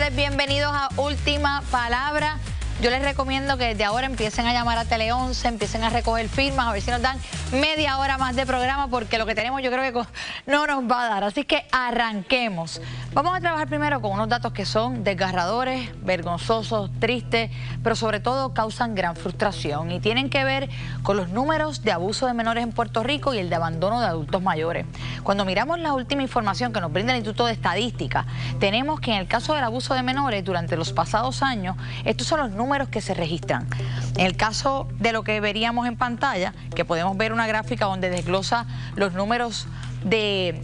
tardes, bienvenidos a Última Palabra. Yo les recomiendo que desde ahora empiecen a llamar a Tele 11, empiecen a recoger firmas, a ver si nos dan media hora más de programa, porque lo que tenemos yo creo que no nos va a dar. Así que arranquemos. Vamos a trabajar primero con unos datos que son desgarradores, vergonzosos, tristes, pero sobre todo causan gran frustración y tienen que ver con los números de abuso de menores en Puerto Rico y el de abandono de adultos mayores. Cuando miramos la última información que nos brinda el Instituto de Estadística, tenemos que en el caso del abuso de menores durante los pasados años, estos son los números que se registran. En el caso de lo que veríamos en pantalla, que podemos ver una gráfica donde desglosa los números de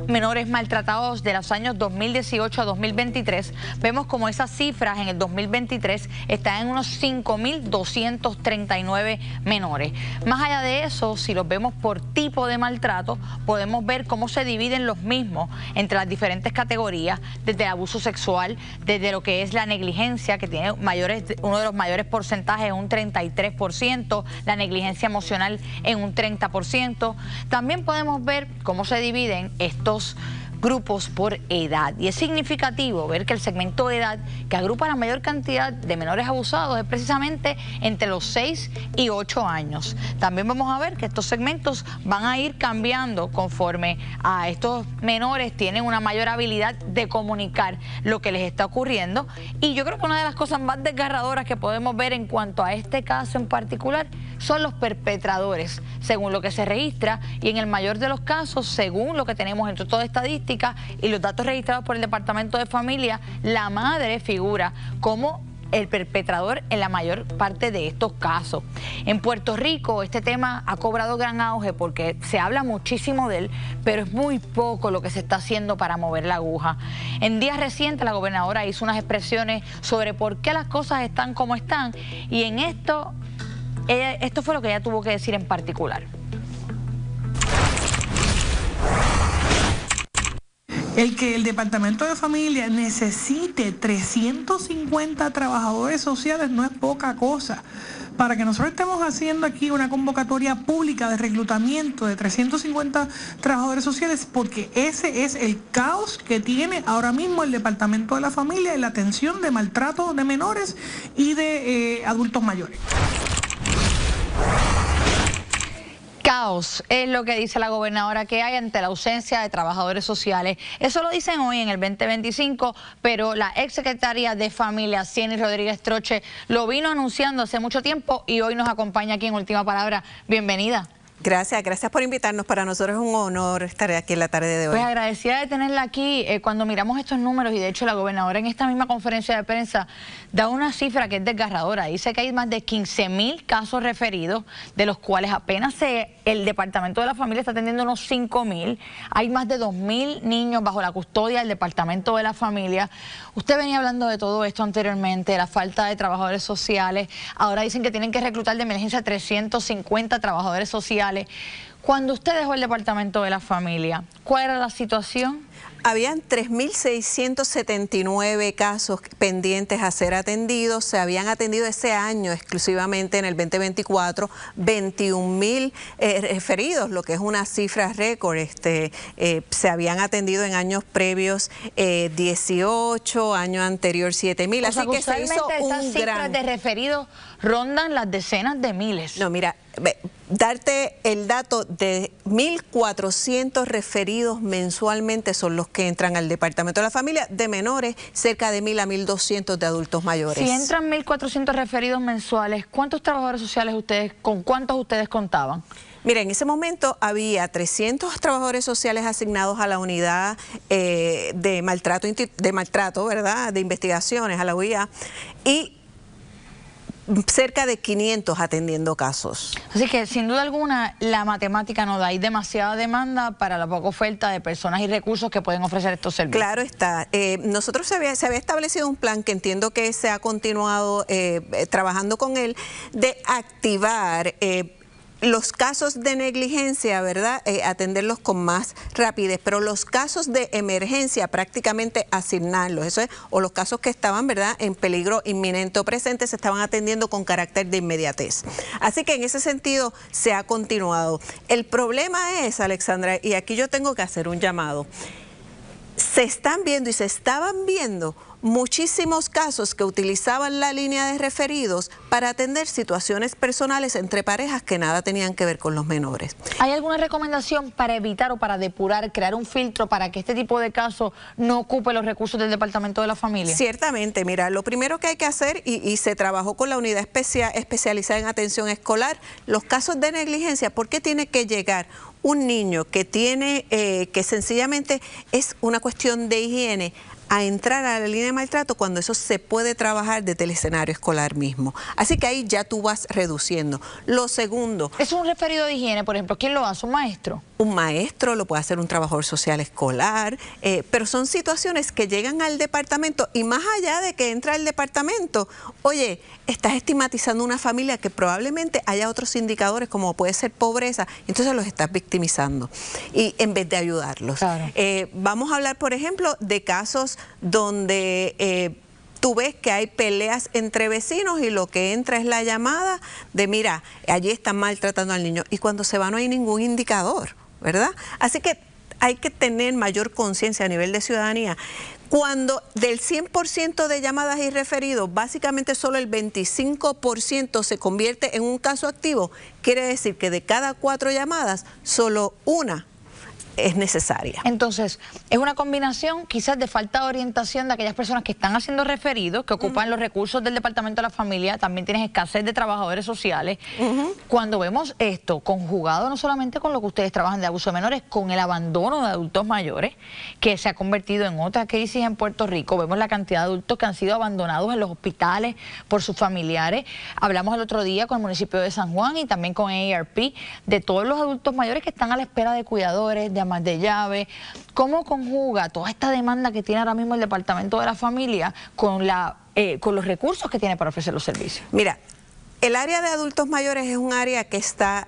menores maltratados de los años 2018 a 2023, vemos como esas cifras en el 2023 están en unos 5.239 menores. Más allá de eso, si los vemos por tipo de maltrato, podemos ver cómo se dividen los mismos entre las diferentes categorías, desde el abuso sexual, desde lo que es la negligencia, que tiene uno de los mayores porcentajes, un 33%, la negligencia emocional en un 30%. También podemos ver cómo se dividen estos grupos por edad, y es significativo ver que el segmento de edad que agrupa la mayor cantidad de menores abusados es precisamente entre los 6 y 8 años. También vamos a ver que estos segmentos van a ir cambiando conforme a estos menores tienen una mayor habilidad de comunicar lo que les está ocurriendo, y yo creo que una de las cosas más desgarradoras que podemos ver en cuanto a este caso en particular son los perpetradores, según lo que se registra, y en el mayor de los casos, según lo que tenemos en toda estadística y los datos registrados por el Departamento de Familia, la madre figura como el perpetrador en la mayor parte de estos casos. En Puerto Rico este tema ha cobrado gran auge porque se habla muchísimo de él, pero es muy poco lo que se está haciendo para mover la aguja. En días recientes la gobernadora hizo unas expresiones sobre por qué las cosas están como están, y en esto fue lo que ella tuvo que decir en particular. El que el Departamento de Familia necesite 350 trabajadores sociales no es poca cosa. Para que nosotros estemos haciendo aquí una convocatoria pública de reclutamiento de 350 trabajadores sociales, porque ese es el caos que tiene ahora mismo el Departamento de la Familia en la atención de maltrato de menores y de adultos mayores. Caos es lo que dice la gobernadora que hay ante la ausencia de trabajadores sociales. Eso lo dicen hoy en el 2025, pero la exsecretaria de Familia, Cieny Rodríguez Troche, lo vino anunciando hace mucho tiempo y hoy nos acompaña aquí en Última Palabra. Bienvenida. Gracias por invitarnos. Para nosotros es un honor estar aquí en la tarde de hoy. Pues agradecida de tenerla aquí. Cuando miramos estos números, y de hecho la gobernadora en esta misma conferencia de prensa da una cifra que es desgarradora. Dice que hay más de 15.000 casos referidos, de los cuales apenas el Departamento de la Familia está atendiendo unos 5.000. Hay más de 2.000 niños bajo la custodia del Departamento de la Familia. Usted venía hablando de todo esto anteriormente, de la falta de trabajadores sociales. Ahora dicen que tienen que reclutar de emergencia 350 trabajadores sociales. Cuando usted dejó el Departamento de la Familia, ¿cuál era la situación? Habían 3.679 casos pendientes a ser atendidos. Se habían atendido ese año exclusivamente en el 2024, 21.000 referidos, lo que es una cifra récord. Se habían atendido en años previos 18, año anterior 7.000. Así que se hizo un gran... de referidos rondan las decenas de miles. No, mira, darte el dato de 1.400 referidos mensualmente son los que entran al Departamento de la Familia, de menores, cerca de 1.000 a 1.200 de adultos mayores. Si entran 1.400 referidos mensuales, ¿cuántos trabajadores sociales con cuántos ustedes contaban? Mira, en ese momento había 300 trabajadores sociales asignados a la unidad de maltrato, ¿verdad?, de investigaciones, a la UIA, y cerca de 500 atendiendo casos. Así que sin duda alguna la matemática no da, hay demasiada demanda para la poca oferta de personas y recursos que pueden ofrecer estos servicios. Claro está. Nosotros se había establecido un plan que entiendo que se ha continuado trabajando con él, de activar los casos de negligencia, ¿verdad?, atenderlos con más rapidez, pero los casos de emergencia prácticamente asignarlos, eso es, o los casos que estaban, ¿verdad?, en peligro inminente o presente, se estaban atendiendo con carácter de inmediatez. Así que en ese sentido se ha continuado. El problema es, Alexandra, y aquí yo tengo que hacer un llamado, se están viendo y se estaban viendo muchísimos casos que utilizaban la línea de referidos para atender situaciones personales entre parejas que nada tenían que ver con los menores. ¿Hay alguna recomendación para evitar o para depurar, crear un filtro para que este tipo de casos no ocupe los recursos del Departamento de la Familia? Ciertamente, mira, lo primero que hay que hacer, y se trabajó con la unidad especializada en atención escolar, los casos de negligencia, ¿por qué tiene que llegar un niño que tiene, que sencillamente es una cuestión de higiene, a entrar a la línea de maltrato cuando eso se puede trabajar desde el escenario escolar mismo? Así que ahí ya tú vas reduciendo. Lo segundo... ¿Es un referido de higiene, por ejemplo? ¿Quién lo hace? ¿Un maestro? Un maestro, lo puede hacer un trabajador social escolar, pero son situaciones que llegan al departamento y más allá de que entra al departamento, oye, estás estigmatizando una familia que probablemente haya otros indicadores como puede ser pobreza, entonces los estás victimizando y en vez de ayudarlos. Claro. Vamos a hablar, por ejemplo, de casos donde... tú ves que hay peleas entre vecinos y lo que entra es la llamada de, mira, allí están maltratando al niño. Y cuando se va no hay ningún indicador, ¿verdad? Así que hay que tener mayor conciencia a nivel de ciudadanía. Cuando del 100% de llamadas y referidos, básicamente solo el 25% se convierte en un caso activo, quiere decir que de cada 4 llamadas, solo una es necesaria. Entonces, es una combinación quizás de falta de orientación de aquellas personas que están haciendo referidos, que ocupan los recursos del Departamento de la Familia, también tienes escasez de trabajadores sociales. Cuando vemos esto conjugado no solamente con lo que ustedes trabajan de abuso de menores, con el abandono de adultos mayores, que se ha convertido en otra crisis en Puerto Rico, vemos la cantidad de adultos que han sido abandonados en los hospitales por sus familiares. Hablamos el otro día con el municipio de San Juan y también con AARP de todos los adultos mayores que están a la espera de cuidadores, de amas de llave. ¿Cómo conjuga toda esta demanda que tiene ahora mismo el Departamento de la Familia con los recursos que tiene para ofrecer los servicios? Mira, el área de adultos mayores es un área que está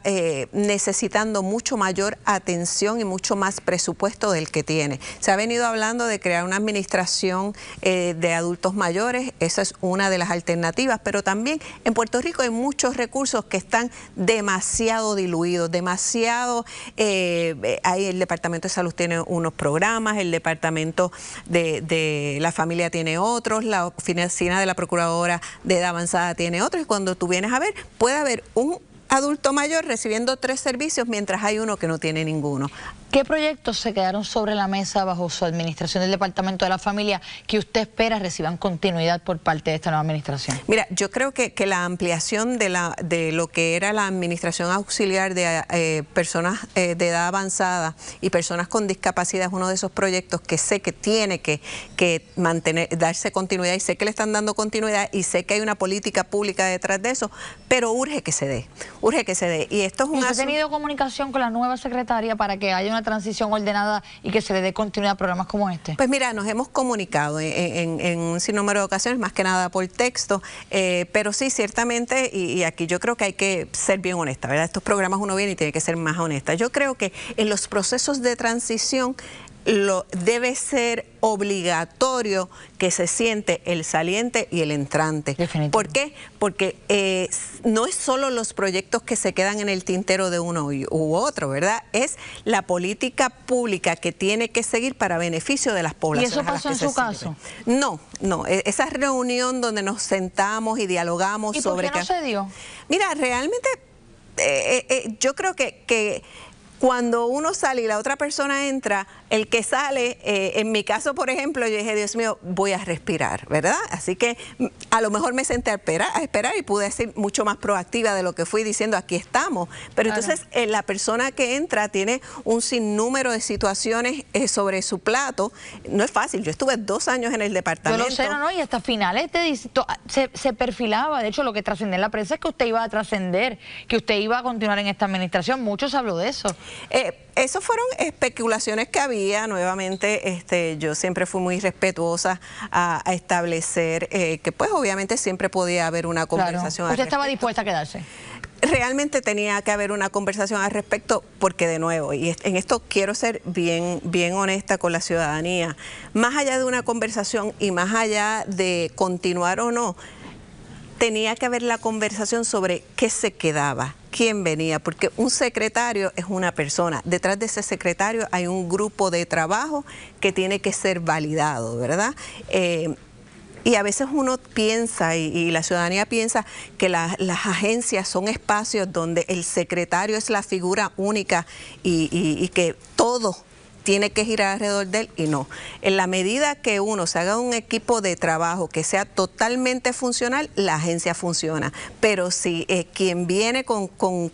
necesitando mucho mayor atención y mucho más presupuesto del que tiene. Se ha venido hablando de crear una administración de adultos mayores, esa es una de las alternativas, pero también en Puerto Rico hay muchos recursos que están demasiado diluidos, demasiado... ahí el Departamento de Salud tiene unos programas, el Departamento de la Familia tiene otros, la Oficina de la Procuradora de Edad Avanzada tiene otros, y cuando tú vienes a ver, puede haber un adulto mayor recibiendo 3 servicios mientras hay uno que no tiene ninguno. ¿Qué proyectos se quedaron sobre la mesa bajo su administración del Departamento de la Familia que usted espera reciban continuidad por parte de esta nueva administración? Mira, yo creo que la ampliación de lo que era la administración auxiliar de personas de edad avanzada y personas con discapacidad es uno de esos proyectos que sé que tiene que darse continuidad, y sé que le están dando continuidad y sé que hay una política pública detrás de eso, pero urge que se dé, urge que se dé. Y esto es un asunto. ¿Ha tenido comunicación con la nueva secretaria para que haya una transición ordenada y que se le dé continuidad a programas como este? Pues mira, nos hemos comunicado en un sinnúmero de ocasiones, más que nada por texto, pero sí, ciertamente, y aquí yo creo que hay que ser bien honesta, ¿verdad? Estos programas uno viene y tiene que ser más honesta. Yo creo que en los procesos de transición debe ser obligatorio que se siente el saliente y el entrante. ¿Por qué? Porque no es solo los proyectos que se quedan en el tintero de uno u otro, ¿verdad? Es la política pública que tiene que seguir para beneficio de las poblaciones. ¿Y eso pasó en su caso? No, no. Esa reunión donde nos sentamos y dialogamos sobre... ¿Y por qué no se dio? Mira, realmente yo creo que cuando uno sale y la otra persona entra, el que sale, en mi caso, por ejemplo, yo dije, Dios mío, voy a respirar, ¿verdad? Así que a lo mejor me senté a esperar y pude ser mucho más proactiva de lo que fui diciendo, aquí estamos. Pero claro, entonces la persona que entra tiene un sinnúmero de situaciones sobre su plato. No es fácil, yo estuve 2 años en el departamento. Yo lo sé, no, y hasta finales se perfilaba. De hecho, lo que trascendió en la prensa es que usted iba a trascender, que usted iba a continuar en esta administración. Muchos habló de eso. Eso fueron especulaciones que había. Nuevamente, yo siempre fui muy respetuosa a establecer que pues obviamente siempre podía haber una conversación. Claro. ¿Usted estaba dispuesta a quedarse? Realmente tenía que haber una conversación al respecto porque, de nuevo, y en esto quiero ser bien honesta con la ciudadanía, más allá de una conversación y más allá de continuar o no, tenía que haber la conversación sobre qué se quedaba, quién venía, porque un secretario es una persona. Detrás de ese secretario hay un grupo de trabajo que tiene que ser validado, ¿verdad? Y a veces uno piensa, y la ciudadanía piensa, que las agencias son espacios donde el secretario es la figura única y que todo tiene que girar alrededor de él, y no. En la medida que uno se haga un equipo de trabajo que sea totalmente funcional, la agencia funciona. Pero si quien viene con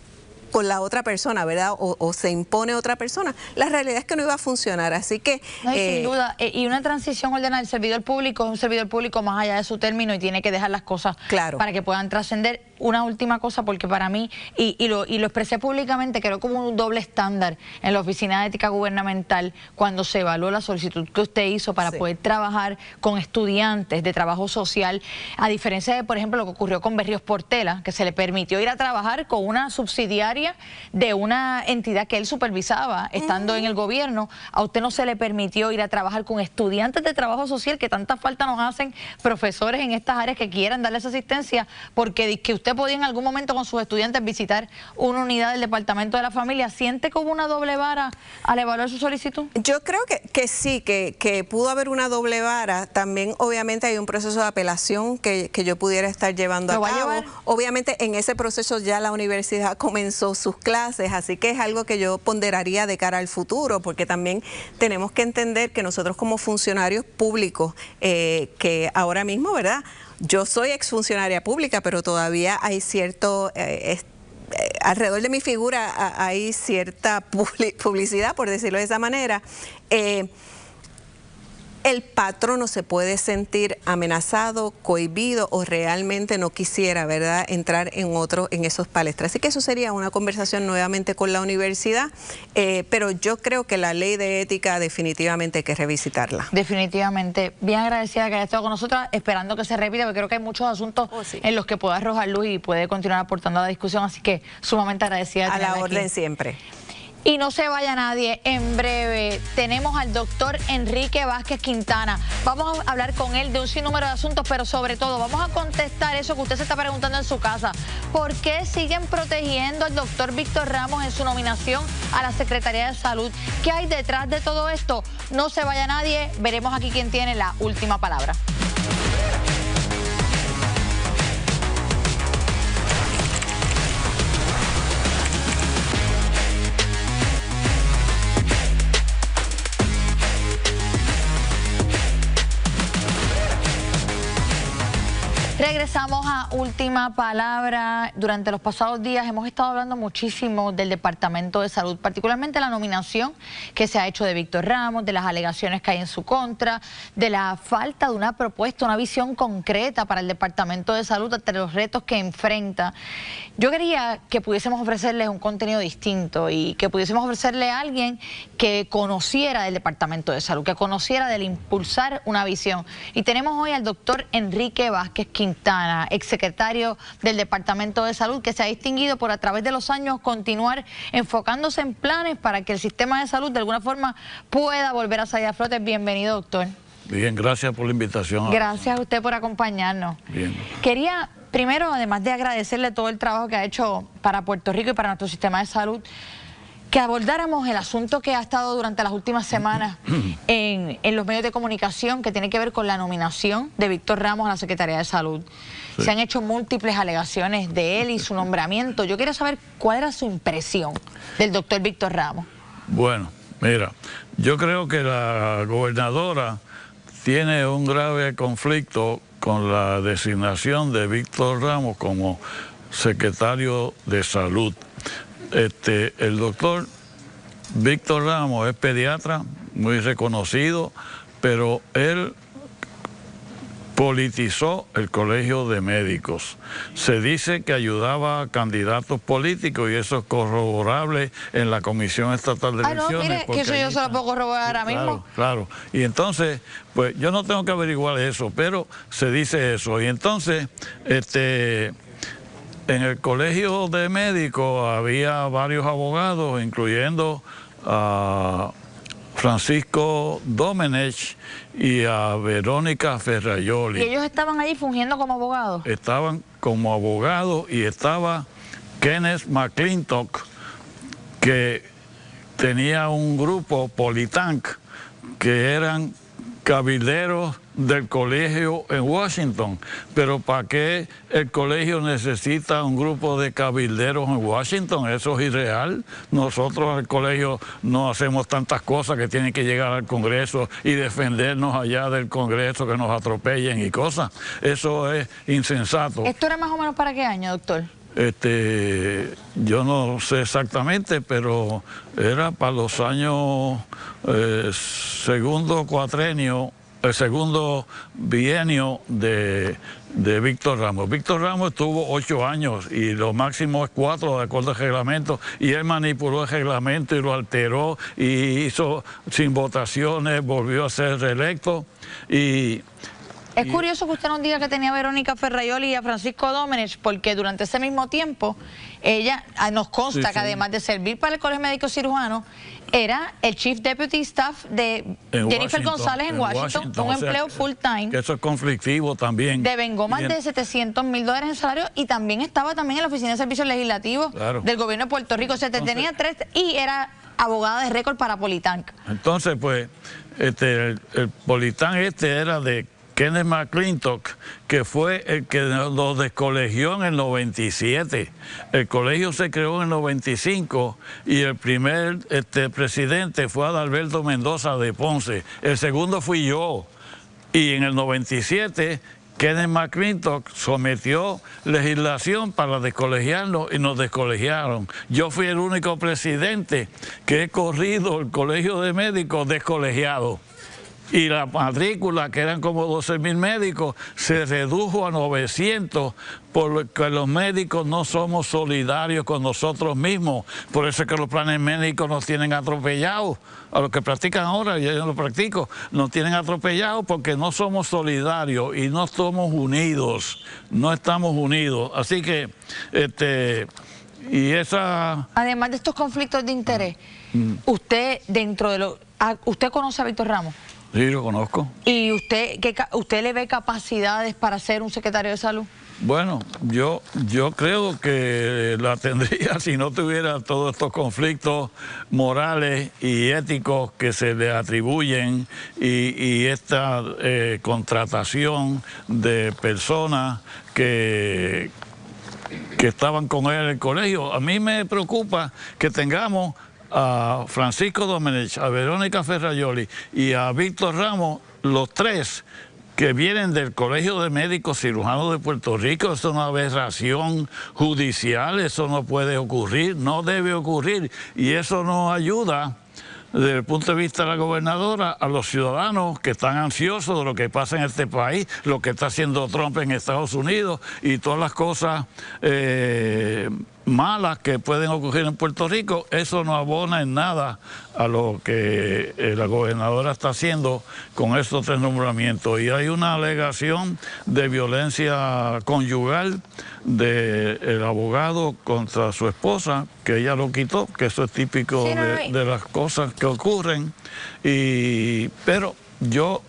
la otra persona, ¿verdad? O se impone otra persona, la realidad es que no iba a funcionar, así que... No, sin duda, y una transición ordenada, el servidor público es un servidor público más allá de su término y tiene que dejar las cosas para que puedan trascender. Una última cosa, porque para mí, y lo expresé públicamente, creo como un doble estándar en la Oficina de Ética Gubernamental cuando se evaluó la solicitud que usted hizo para poder trabajar con estudiantes de trabajo social, a diferencia de, por ejemplo, lo que ocurrió con Berríos Portela, que se le permitió ir a trabajar con una subsidiaria de una entidad que él supervisaba estando en el gobierno. A usted no se le permitió ir a trabajar con estudiantes de trabajo social, que tanta falta nos hacen profesores en estas áreas que quieran darle esa asistencia, porque que usted podía en algún momento con sus estudiantes visitar una unidad del Departamento de la Familia. ¿Siente que hubo una doble vara al evaluar su solicitud? Yo creo que sí, que pudo haber una doble vara. También obviamente hay un proceso de apelación que yo pudiera estar llevando a cabo. Obviamente en ese proceso ya la universidad comenzó sus clases, así que es algo que yo ponderaría de cara al futuro, porque también tenemos que entender que nosotros como funcionarios públicos, que ahora mismo, ¿verdad?, yo soy exfuncionaria pública, pero todavía hay cierto... alrededor de mi figura hay cierta publicidad, por decirlo de esa manera. El patrono se puede sentir amenazado, cohibido o realmente no quisiera, ¿verdad?, entrar en esos palestras. Así que eso sería una conversación nuevamente con la universidad, pero yo creo que la ley de ética definitivamente hay que revisitarla. Definitivamente. Bien agradecida que haya estado con nosotros, esperando que se repita, porque creo que hay muchos asuntos en los que pueda arrojar luz y puede continuar aportando a la discusión, así que sumamente agradecida. A la orden siempre. Y no se vaya nadie, en breve tenemos al doctor Enrique Vázquez Quintana. Vamos a hablar con él de un sinnúmero de asuntos, pero sobre todo vamos a contestar eso que usted se está preguntando en su casa. ¿Por qué siguen protegiendo al doctor Víctor Ramos en su nominación a la Secretaría de Salud? ¿Qué hay detrás de todo esto? No se vaya nadie, veremos aquí quién tiene la última palabra. Regresamos a Última Palabra. Durante los pasados días hemos estado hablando muchísimo del Departamento de Salud, particularmente la nominación que se ha hecho de Víctor Ramos, de las alegaciones que hay en su contra, de la falta de una propuesta, una visión concreta para el Departamento de Salud ante los retos que enfrenta. Yo quería que pudiésemos ofrecerles un contenido distinto y que pudiésemos ofrecerle a alguien que conociera del Departamento de Salud, que conociera del impulsar una visión. Y tenemos hoy al doctor Enrique Vázquez Quintana, exsecretario del Departamento de Salud, que se ha distinguido por a través de los años continuar enfocándose en planes para que el sistema de salud de alguna forma pueda volver a salir a flote. Bienvenido, doctor. Bien, gracias por la invitación. Gracias a usted por acompañarnos. Bien. Quería, primero, además de agradecerle todo el trabajo que ha hecho para Puerto Rico y para nuestro sistema de salud, que abordáramos el asunto que ha estado durante las últimas semanas en los medios de comunicación, que tiene que ver con la nominación de Víctor Ramos a la Secretaría de Salud. Sí. Se han hecho múltiples alegaciones de él y su nombramiento. Yo quería saber cuál era su impresión del doctor Víctor Ramos. Bueno, mira, yo creo que la gobernadora tiene un grave conflicto con la designación de Víctor Ramos como secretario de Salud. El doctor Víctor Ramos es pediatra, muy reconocido, pero él politizó el Colegio de Médicos. Se dice que ayudaba a candidatos políticos y eso es corroborable en la Comisión Estatal de Elecciones. No, mire, que eso yo se lo puedo corroborar ahora mismo. Claro. Y entonces, pues yo no tengo que averiguar eso, pero se dice eso. Y entonces, en el Colegio de Médicos había varios abogados, incluyendo a Francisco Domenech y a Verónica Ferraioli. ¿Y ellos estaban ahí fungiendo como abogados? Estaban como abogados y estaba Kenneth McClintock, que tenía un grupo, Politank, que cabilderos del colegio en Washington. Pero ¿para qué el colegio necesita un grupo de cabilderos en Washington? Eso es irreal. Nosotros al colegio no hacemos tantas cosas que tienen que llegar al Congreso y defendernos allá del Congreso, que nos atropellen y cosas. Eso es insensato. ¿Esto era más o menos para qué año, doctor? Yo no sé exactamente, pero era para los años segundo cuatrenio, el segundo bienio de Víctor Ramos. Víctor Ramos estuvo 8 años y lo máximo es 4 de acuerdo al reglamento, y él manipuló el reglamento y lo alteró y hizo sin votaciones, volvió a ser reelecto y... Es curioso que usted nos diga que tenía a Verónica Ferraioli y a Francisco Domenech, porque durante ese mismo tiempo, ella nos consta que además de servir para el Colegio Médico Cirujano, era el Chief Deputy Staff de Jennifer González en Washington, un empleo full time. Que eso es conflictivo también. Devengó más de $700,000 en salario y también estaba también en la Oficina de Servicios Legislativos del Gobierno de Puerto Rico. O sea, tenía 3 y era abogada de récord para Politank. Entonces, pues, el Politank era de Kenneth McClintock, que fue el que lo descolegió en el 97. El colegio se creó en el 95 y el primer presidente fue Adalberto Mendoza de Ponce. El segundo fui yo. Y en el 97, Kenneth McClintock sometió legislación para descolegiarnos y nos descolegiaron. Yo fui el único presidente que he corrido el Colegio de Médicos descolegiado. Y la matrícula, que eran como 12,000 médicos, se redujo a 900 porque los médicos no somos solidarios con nosotros mismos. Por eso es que los planes médicos nos tienen atropellados. A los que practican ahora, yo no lo practico, nos tienen atropellados porque no somos solidarios y no somos unidos, no estamos unidos. Así que, y esa... Además de estos conflictos de interés, usted dentro de lo... ¿Usted conoce a Víctor Ramos? Sí, lo conozco. ¿Y usted le ve capacidades para ser un secretario de salud? Bueno, yo creo que la tendría si no tuviera todos estos conflictos morales y éticos que se le atribuyen y esta contratación de personas que estaban con él en el colegio. A mí me preocupa que tengamos a Francisco Domenech, a Verónica Ferraioli y a Víctor Ramos, los 3 que vienen del Colegio de Médicos Cirujanos de Puerto Rico. Eso es una aberración judicial, eso no puede ocurrir, no debe ocurrir, y eso nos ayuda desde el punto de vista de la gobernadora a los ciudadanos que están ansiosos de lo que pasa en este país, lo que está haciendo Trump en Estados Unidos y todas las cosas malas que pueden ocurrir en Puerto Rico. Eso no abona en nada a lo que la gobernadora está haciendo con estos 3 nombramientos. Y hay una alegación de violencia conyugal del abogado contra su esposa, que ella lo quitó, que eso es típico de las cosas que ocurren. Pero yo...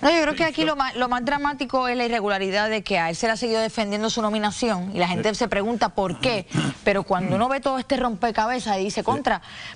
No, yo creo que aquí lo más dramático es la irregularidad de que a él se le ha seguido defendiendo su nominación y la gente se pregunta por qué, pero cuando uno ve todo este rompecabezas y dice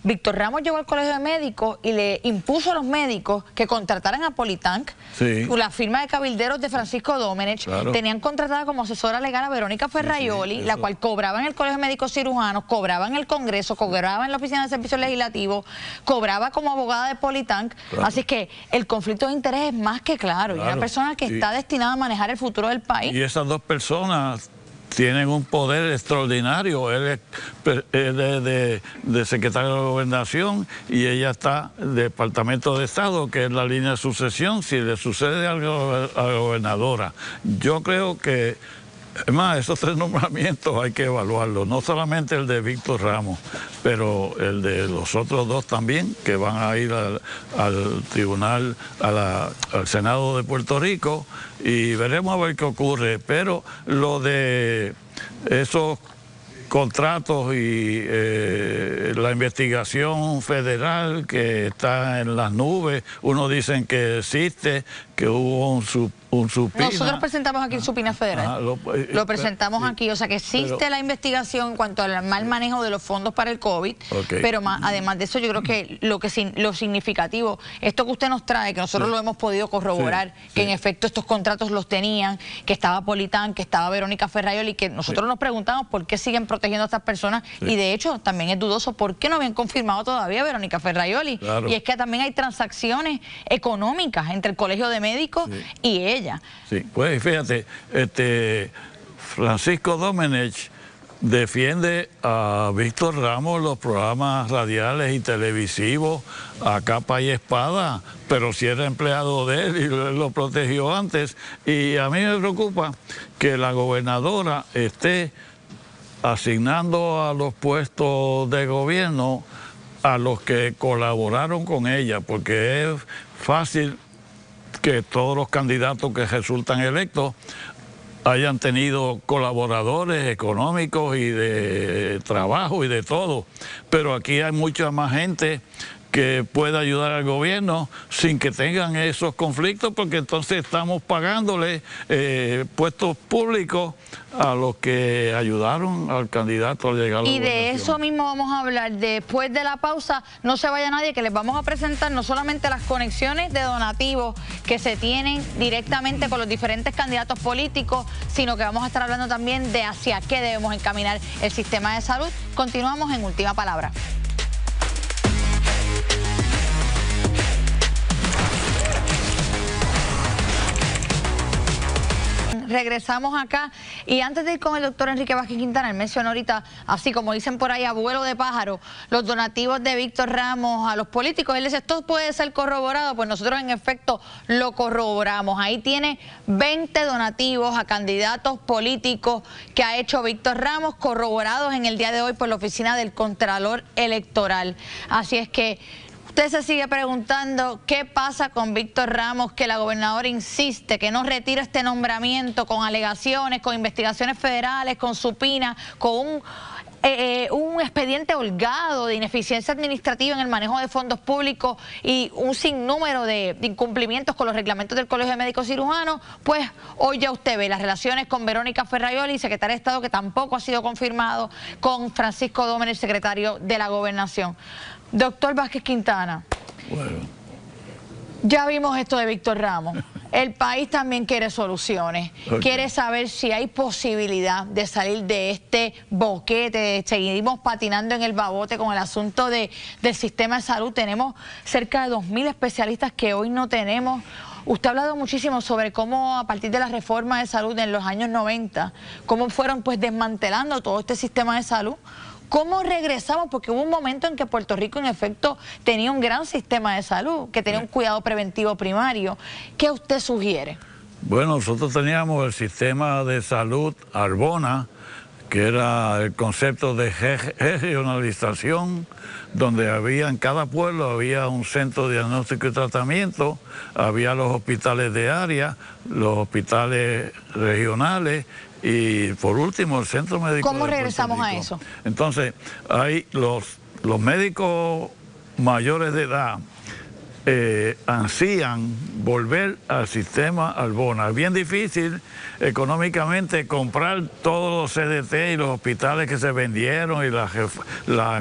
Víctor Ramos llegó al Colegio de Médicos y le impuso a los médicos que contrataran a Politank, la firma de cabilderos de Francisco Domenech, tenían contratada como asesora legal a Verónica Ferraioli, la cual cobraba en el Colegio de Médicos Cirujanos, cobraba en el Congreso, cobraba en la Oficina de Servicios Legislativos, cobraba como abogada de Politank, así que el conflicto de interés es más que claro, y una persona que está destinada a manejar el futuro del país. Y esas 2 personas tienen un poder extraordinario. Él es de secretario de Gobernación y ella está del Departamento de Estado, que es la línea de sucesión, si le sucede algo a la gobernadora. Yo creo que, es más, esos 3 nombramientos hay que evaluarlos, no solamente el de Víctor Ramos, pero el de los otros 2 también, que van a ir al tribunal, al Senado de Puerto Rico, y veremos a ver qué ocurre. Pero lo de esos contratos y la investigación federal que está en las nubes, unos dicen que existe, que hubo un un supina. Nosotros presentamos aquí el supina federal. Lo presentamos aquí, o sea que existe la investigación en cuanto al mal manejo de los fondos para el COVID, pero además de eso yo creo que lo significativo, esto que usted nos trae, que nosotros lo hemos podido corroborar, que en efecto estos contratos los tenían, que estaba Politán, que estaba Verónica Ferraioli, que nosotros nos preguntamos por qué siguen protegiendo a estas personas, y de hecho también es dudoso por qué no habían confirmado todavía a Verónica Ferraioli, y es que también hay transacciones económicas entre el Colegio de Médicos y ella. Sí, pues fíjate, Francisco Domenech defiende a Víctor Ramos los programas radiales y televisivos a capa y espada, pero si era empleado de él y lo protegió antes. Y a mí me preocupa que la gobernadora esté asignando a los puestos de gobierno a los que colaboraron con ella, porque es fácil que todos los candidatos que resultan electos hayan tenido colaboradores económicos y de trabajo y de todo, pero aquí hay mucha más gente que puede ayudar al gobierno sin que tengan esos conflictos, porque entonces estamos pagándole puestos públicos a los que ayudaron al candidato a llegar a la gobernación. Y de eso mismo vamos a hablar después de la pausa. No se vaya nadie, que les vamos a presentar no solamente las conexiones de donativos que se tienen directamente con los diferentes candidatos políticos, sino que vamos a estar hablando también de hacia qué debemos encaminar el sistema de salud. Continuamos en Última Palabra. Regresamos acá y antes de ir con el doctor Enrique Vázquez Quintana, él mencionó ahorita, así como dicen por ahí, a vuelo de pájaro, los donativos de Víctor Ramos a los políticos. Él dice, esto puede ser corroborado, pues nosotros en efecto lo corroboramos. Ahí tiene 20 donativos a candidatos políticos que ha hecho Víctor Ramos, corroborados en el día de hoy por la oficina del Contralor Electoral. Así es que usted se sigue preguntando qué pasa con Víctor Ramos, que la gobernadora insiste que no retira este nombramiento con alegaciones, con investigaciones federales, con supina, con un expediente holgado de ineficiencia administrativa en el manejo de fondos públicos y un sinnúmero de incumplimientos con los reglamentos del Colegio de Médicos Cirujanos. Pues hoy ya usted ve las relaciones con Verónica Ferraioli, secretaria de Estado, que tampoco ha sido confirmado, con Francisco Domenech, secretario de la Gobernación. Doctor Vázquez Quintana, ya vimos esto de Víctor Ramos. El país también quiere soluciones, quiere saber si hay posibilidad de salir de este boquete. Seguimos patinando en el babote con el asunto del sistema de salud. Tenemos cerca de 2.000 especialistas que hoy no tenemos. Usted ha hablado muchísimo sobre cómo a partir de la reforma de salud en los años 90, cómo fueron pues desmantelando todo este sistema de salud. ¿Cómo regresamos? Porque hubo un momento en que Puerto Rico en efecto tenía un gran sistema de salud, que tenía un cuidado preventivo primario. ¿Qué usted sugiere? Bueno, nosotros teníamos el sistema de salud Arbona, que era el concepto de regionalización, donde había en cada pueblo había un centro de diagnóstico y tratamiento, había los hospitales de área, los hospitales regionales y por último el centro médico. ¿Cómo regresamos a eso? Entonces, hay los médicos mayores de edad ansían volver al sistema Arbona. Es bien difícil económicamente comprar todos los CDT y los hospitales que se vendieron y las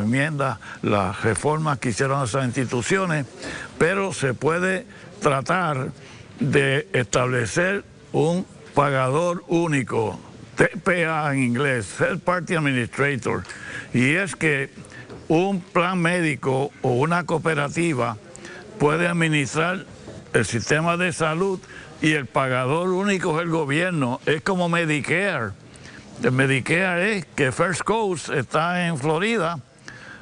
enmiendas, las reformas que hicieron esas instituciones, pero se puede tratar de establecer un pagador único, TPA en inglés, Third Party Administrator, y es que un plan médico o una cooperativa puede administrar el sistema de salud y el pagador único es el gobierno. Es como Medicare. El Medicare es que First Coast está en Florida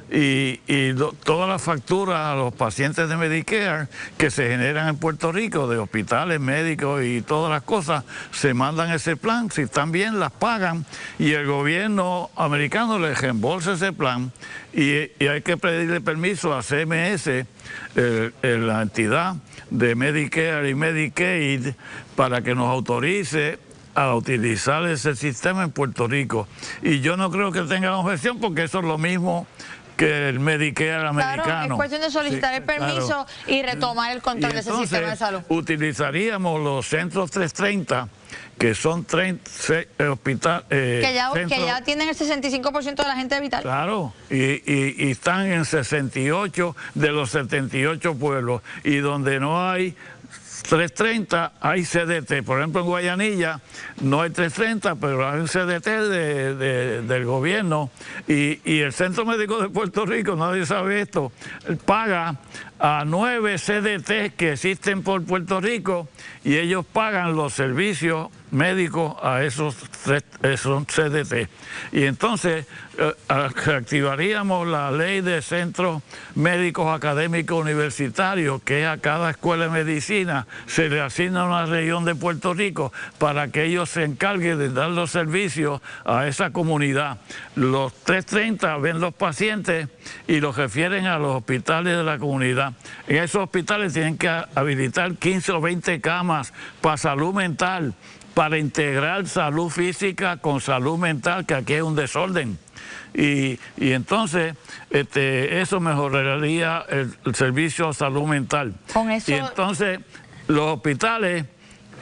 y todas las facturas a los pacientes de Medicare que se generan en Puerto Rico, de hospitales, médicos y todas las cosas, se mandan ese plan. Si están bien, las pagan y el gobierno americano les reembolsa ese plan y hay que pedirle permiso a CMS, la entidad de Medicare y Medicaid, para que nos autorice a utilizar ese sistema en Puerto Rico. Y yo no creo que tengan objeción porque eso es lo mismo que el Medicare americano. Claro, es cuestión de solicitar el permiso, claro, y retomar el control de ese sistema de salud. Utilizaríamos los centros 330, que son hospitales... que ya tienen el 65% de la gente vital. Claro, y están en 68 de los 78 pueblos, y donde no hay 330 hay CDT. Por ejemplo, en Guayanilla no hay 330, pero hay un CDT del gobierno, y el Centro Médico de Puerto Rico, nadie sabe esto, paga a 9 CDT que existen por Puerto Rico, y ellos pagan los servicios médicos a esos CDT. Y entonces activaríamos la ley de centros médicos académicos universitarios, que a cada escuela de medicina se le asigna una región de Puerto Rico para que ellos se encarguen de dar los servicios a esa comunidad. Los 330 ven los pacientes y los refieren a los hospitales de la comunidad. En esos hospitales tienen que habilitar 15 o 20 camas para salud mental, para integrar salud física con salud mental, que aquí hay un desorden. Y entonces eso mejoraría el servicio de salud mental. Con eso... Y entonces los hospitales,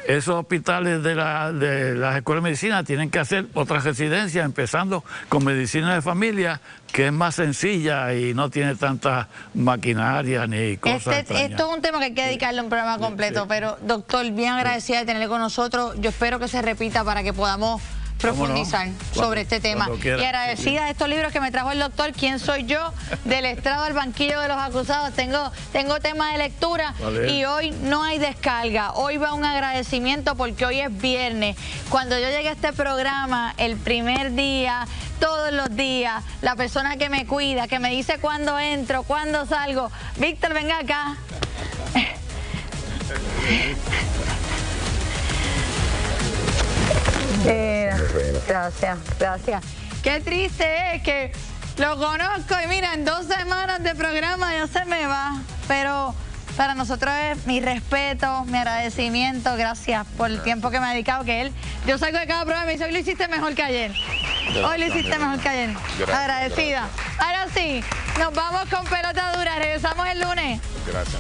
esos hospitales de las escuelas de medicina tienen que hacer otras residencias, empezando con medicina de familia, que es más sencilla y no tiene tanta maquinaria ni cosas extrañas. Esto es un tema que hay que dedicarle un programa completo, pero doctor, bien agradecida de tenerle con nosotros. Yo espero que se repita para que podamos profundizar sobre este tema. Y agradecida de estos libros que me trajo el doctor, ¿Quién soy yo? Del estrado al banquillo de los acusados. Tengo tema de lectura, y hoy no hay descarga. Hoy va un agradecimiento porque hoy es viernes. Cuando yo llegué a este programa, el primer día, todos los días, la persona que me cuida, que me dice cuándo entro, cuándo salgo. Víctor, venga acá. Gracias. Qué triste es que lo conozco y mira, en 2 semanas de programa ya se me va. Pero para nosotros es mi respeto, mi agradecimiento. Gracias por el tiempo que me ha dedicado. Yo salgo de cada programa y me dice, hoy lo hiciste mejor que ayer. Hoy lo hiciste mejor que ayer. Agradecida. Ahora sí, nos vamos con pelota dura. Regresamos el lunes. Gracias.